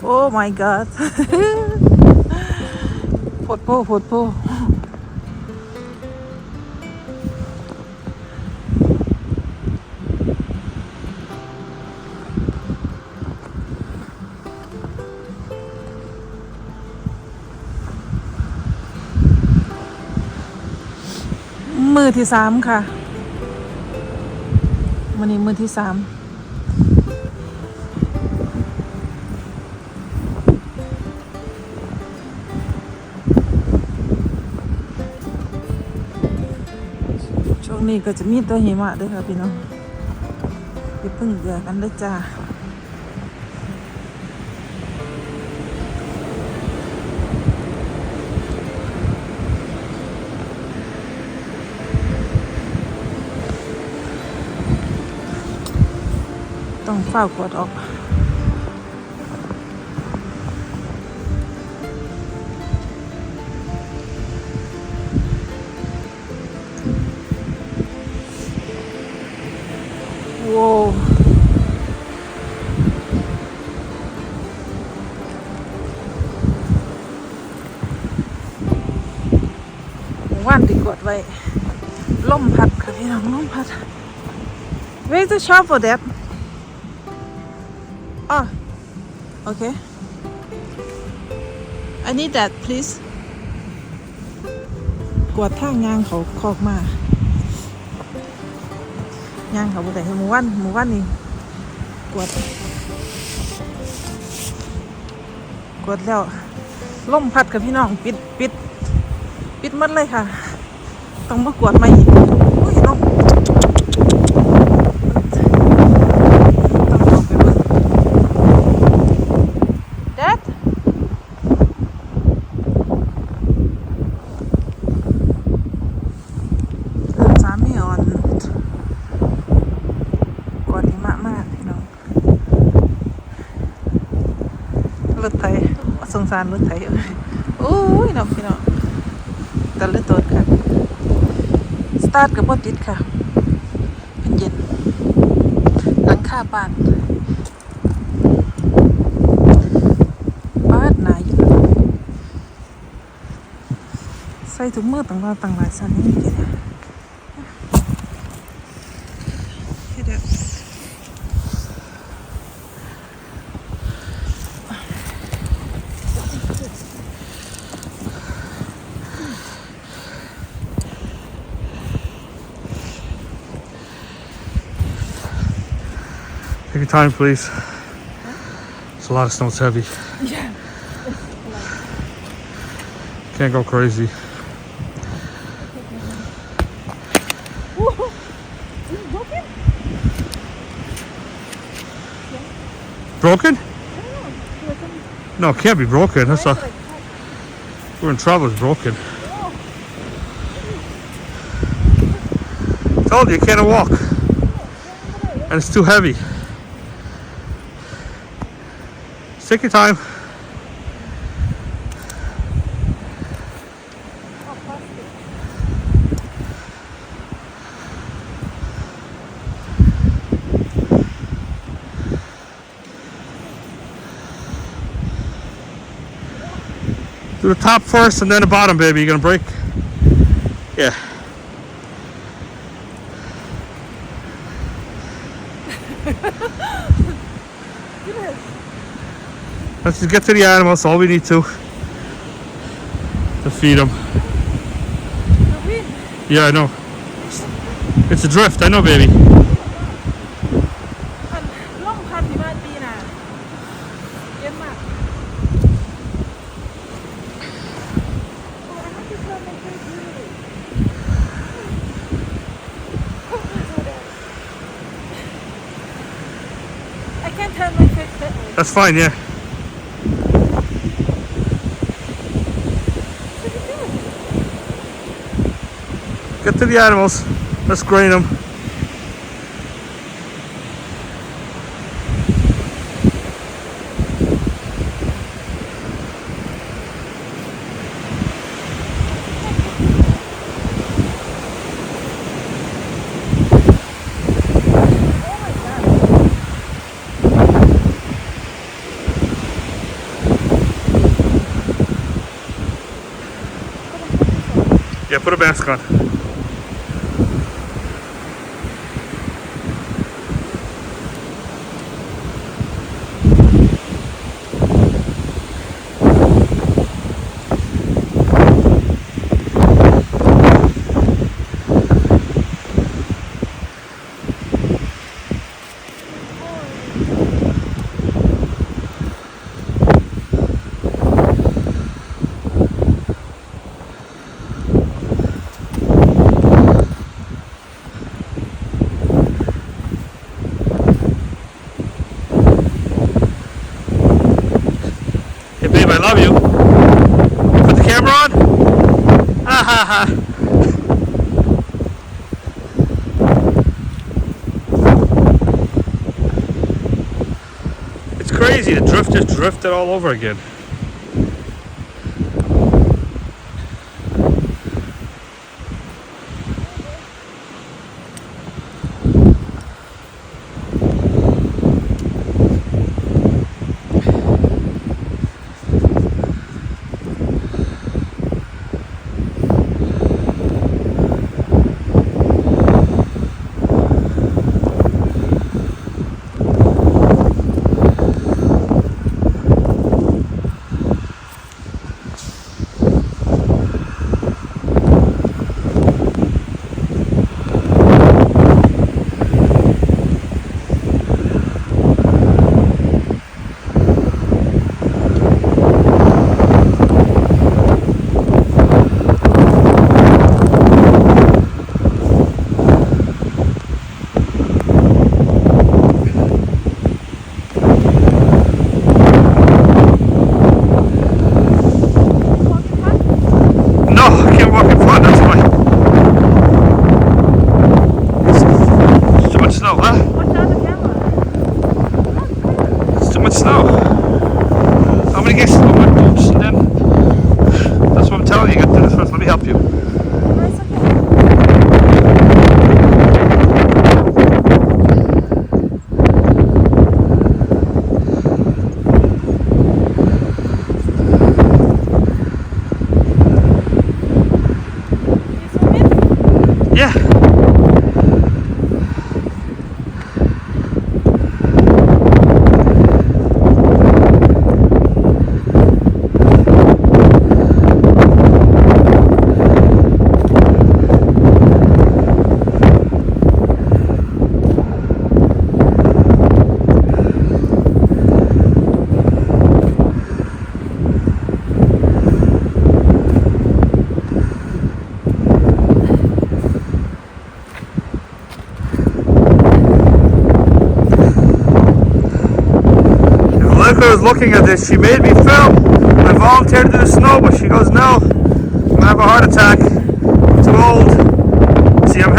Oh my god โพดโพมือที่3ค่ะวันนี้มือที่3ช่วงนี้ก็จะมีตัวหิมะด้วยค่ะพี่น้องอย่าเพิ่งเดือดกันเลยจ้าต้องเฝ้ากดออกว้าวว่านติดกดไว้ลมพัดค่ะพี่น้องลมพัด Where's the shop for that Oh, okay. I need that, please. กวดทางยางเขาคอกมายางเขาบ่ได้หมู่บ้านนี่กวดแล้วลมพัดกับพี่น้องปิดหมดเลยค่ะต้องมากวดใหม่อีกโอ้ยน้องรถไถสงสารรถไถโอ้ยน้องพี่น้องแต่ละตัวค่ะสตาร์ทกับบ่ติดค่ะเป็นเย็นหลังคาบ้านหนาอยู่ใส่ถุงมือต่างหลายสันนี่เก๋Take your time, please. It's a lot of snow. It's heavy. Yeah. Can't go crazy. Broken? No, it can't be broken. That's a. We're in trouble. It's broken. Told you, you can't walk. And it's too heavy. Take your time. Do the top first and then the bottom, baby. You gonna break? Yeah. Let's just get to the animals. All we need to feed them. Yeah, I know. It's a drift. I know, baby. I can't turn my face that way. That's fine, yeah. Get to the animals. Let's grain them. Yeah, put a mask on. Hey babe, I love you. Put the camera on. Ha ha ha. It's crazy. The drift just drifted all over again. Was looking at this. She made me film. I volunteered to do the snow, but she goes, no, I'm gonna have a heart attack. I'm too old. See, I'm